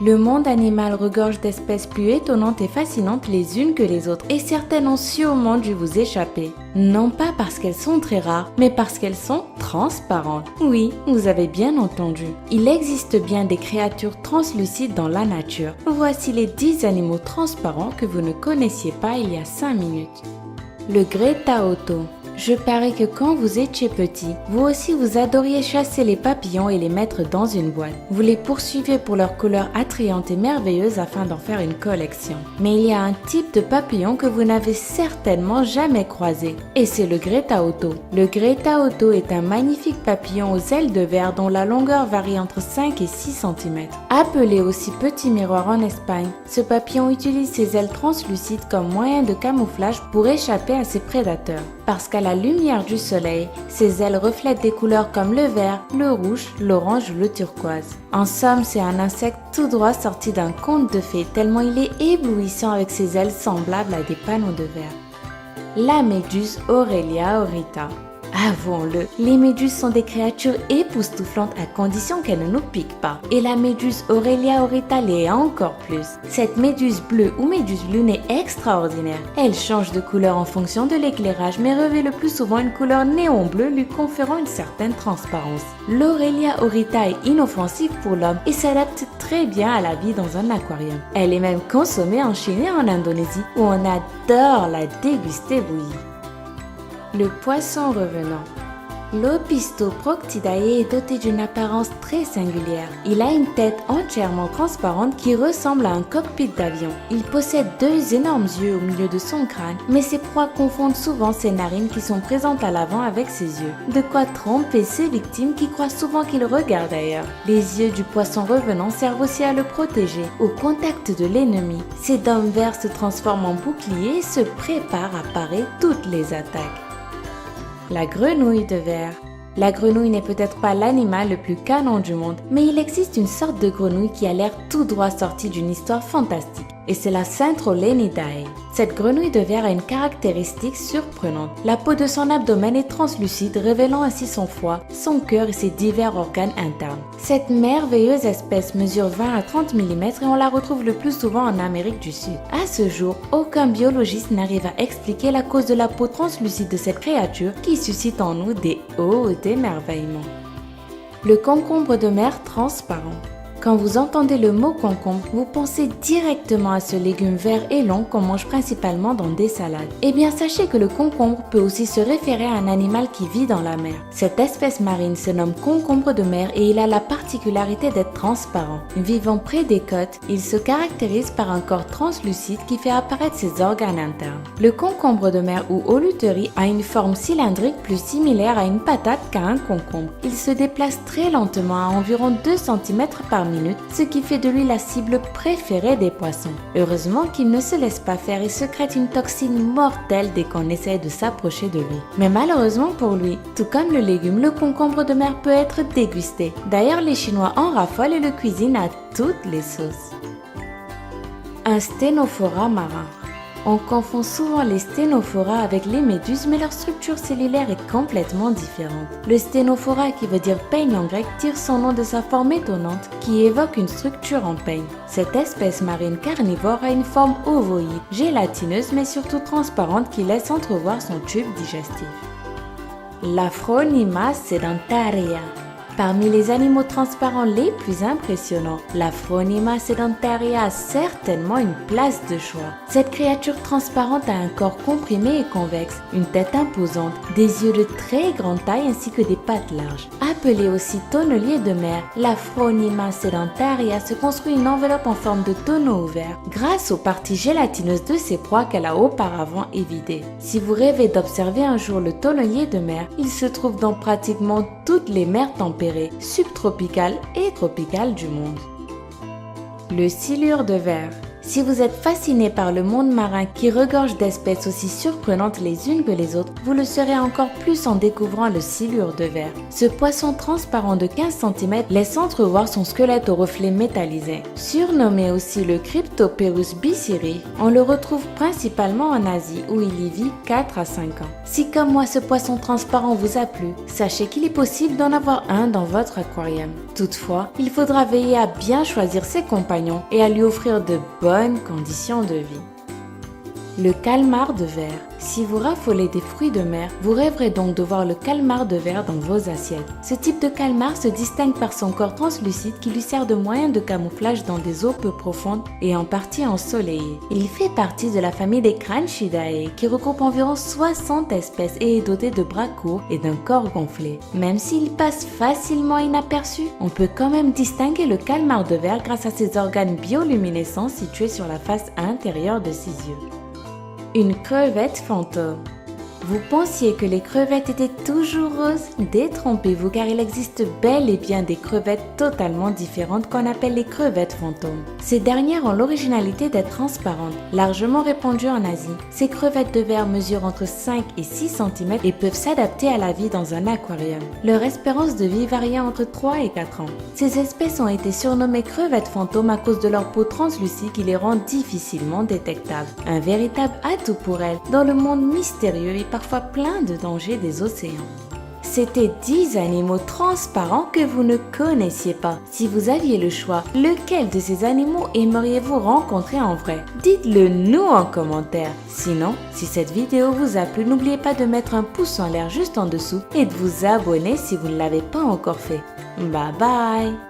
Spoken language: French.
Le monde animal regorge d'espèces plus étonnantes et fascinantes les unes que les autres, et certaines ont sûrement dû vous échapper. Non pas parce qu'elles sont très rares, mais parce qu'elles sont transparentes. Oui, vous avez bien entendu. Il existe bien des créatures translucides dans la nature. Voici les 10 animaux transparents que vous ne connaissiez pas il y a 5 minutes. Le Greta Otto. Je parie que quand vous étiez petit, vous aussi vous adoriez chasser les papillons et les mettre dans une boîte. Vous les poursuivez pour leurs couleurs attrayantes et merveilleuses afin d'en faire une collection. Mais il y a un type de papillon que vous n'avez certainement jamais croisé, et c'est le Greta Otto. Le Greta Otto est un magnifique papillon aux ailes de verre dont la longueur varie entre 5 et 6 cm. Appelé aussi petit miroir en Espagne, ce papillon utilise ses ailes translucides comme moyen de camouflage pour échapper à ses prédateurs. Parce qu'à la lumière du soleil, ses ailes reflètent des couleurs comme le vert, le rouge, l'orange ou le turquoise. En somme, c'est un insecte tout droit sorti d'un conte de fées tellement il est éblouissant avec ses ailes semblables à des panneaux de verre. La méduse Aurelia aurita. Avouons-le, les méduses sont des créatures époustouflantes à condition qu'elles ne nous piquent pas. Et la méduse Aurelia aurita l'est encore plus. Cette méduse bleue ou méduse lune est extraordinaire. Elle change de couleur en fonction de l'éclairage mais revêt le plus souvent une couleur néon bleu lui conférant une certaine transparence. L'Aurelia aurita est inoffensive pour l'homme et s'adapte très bien à la vie dans un aquarium. Elle est même consommée en Chine et en Indonésie où on adore la déguster bouillie. Le poisson revenant. L'Opistoproctidae est doté d'une apparence très singulière. Il a une tête entièrement transparente qui ressemble à un cockpit d'avion. Il possède 2 énormes yeux au milieu de son crâne, mais ses proies confondent souvent ses narines qui sont présentes à l'avant avec ses yeux. De quoi tromper ses victimes qui croient souvent qu'il regarde ailleurs. Les yeux du poisson revenant servent aussi à le protéger. Au contact de l'ennemi, ses dents vertes se transforment en boucliers et se préparent à parer toutes les attaques. La grenouille de verre. La grenouille n'est peut-être pas l'animal le plus canon du monde, mais il existe une sorte de grenouille qui a l'air tout droit sortie d'une histoire fantastique, et c'est la Centrolenidae. Cette grenouille de verre a une caractéristique surprenante. La peau de son abdomen est translucide, révélant ainsi son foie, son cœur et ses divers organes internes. Cette merveilleuse espèce mesure 20 à 30 mm et on la retrouve le plus souvent en Amérique du Sud. À ce jour, aucun biologiste n'arrive à expliquer la cause de la peau translucide de cette créature qui suscite en nous des hauts émerveillements. Le concombre de mer transparent. Quand vous entendez le mot concombre, vous pensez directement à ce légume vert et long qu'on mange principalement dans des salades. Eh bien, sachez que le concombre peut aussi se référer à un animal qui vit dans la mer. Cette espèce marine se nomme concombre de mer et il a la particularité d'être transparent. Vivant près des côtes, il se caractérise par un corps translucide qui fait apparaître ses organes internes. Le concombre de mer ou holuterie a une forme cylindrique plus similaire à une patate qu'à un concombre. Il se déplace très lentement à environ 2 cm par minute, ce qui fait de lui la cible préférée des poissons. Heureusement qu'il ne se laisse pas faire et secrète une toxine mortelle dès qu'on essaie de s'approcher de lui. Mais malheureusement pour lui, tout comme le légume, le concombre de mer peut être dégusté. D'ailleurs, les Chinois en raffolent et le cuisinent à toutes les sauces. Un sténophora marin. On confond souvent les sténophoras avec les méduses, mais leur structure cellulaire est complètement différente. Le sténophora, qui veut dire peigne en grec, tire son nom de sa forme étonnante qui évoque une structure en peigne. Cette espèce marine carnivore a une forme ovoïde, gélatineuse mais surtout transparente qui laisse entrevoir son tube digestif. La Phronima sedentaria. Parmi les animaux transparents les plus impressionnants, la Phronima sedentaria a certainement une place de choix. Cette créature transparente a un corps comprimé et convexe, une tête imposante, des yeux de très grande taille ainsi que des pattes larges. Appelée aussi tonnelier de mer, la Phronima sedentaria se construit une enveloppe en forme de tonneau ouvert grâce aux parties gélatineuses de ses proies qu'elle a auparavant évidées. Si vous rêvez d'observer un jour le tonnelier de mer, il se trouve dans pratiquement toutes les mers tempérées, subtropicales et tropicales du monde. Le silure de verre. Si vous êtes fasciné par le monde marin qui regorge d'espèces aussi surprenantes les unes que les autres, vous le serez encore plus en découvrant le silure de verre. Ce poisson transparent de 15 cm laisse entrevoir son squelette au reflet métallisé. Surnommé aussi le Cryptoperus biciri, on le retrouve principalement en Asie où il y vit 4 à 5 ans. Si comme moi ce poisson transparent vous a plu, sachez qu'il est possible d'en avoir un dans votre aquarium. Toutefois, il faudra veiller à bien choisir ses compagnons et à lui offrir de bonnes conditions de vie. Le calmar de verre. Si vous raffolez des fruits de mer, vous rêverez donc de voir le calmar de verre dans vos assiettes. Ce type de calmar se distingue par son corps translucide qui lui sert de moyen de camouflage dans des eaux peu profondes et en partie ensoleillées. Il fait partie de la famille des Cranchidae qui regroupe environ 60 espèces et est doté de bras courts et d'un corps gonflé. Même s'il passe facilement inaperçu, on peut quand même distinguer le calmar de verre grâce à ses organes bioluminescents situés sur la face intérieure de ses yeux. Une crevette fantôme. Vous pensiez que les crevettes étaient toujours roses? Détrompez-vous car il existe bel et bien des crevettes totalement différentes qu'on appelle les crevettes fantômes. Ces dernières ont l'originalité d'être transparentes, largement répandues en Asie. Ces crevettes de verre mesurent entre 5 et 6 cm et peuvent s'adapter à la vie dans un aquarium. Leur espérance de vie varie entre 3 et 4 ans. Ces espèces ont été surnommées crevettes fantômes à cause de leur peau translucide qui les rend difficilement détectables. Un véritable atout pour elles dans le monde mystérieux et parfois plein de dangers des océans. C'était 10 animaux transparents que vous ne connaissiez pas. Si vous aviez le choix, lequel de ces animaux aimeriez-vous rencontrer en vrai? Dites-le nous en commentaire. Sinon, si cette vidéo vous a plu, n'oubliez pas de mettre un pouce en l'air juste en dessous et de vous abonner si vous ne l'avez pas encore fait. Bye bye!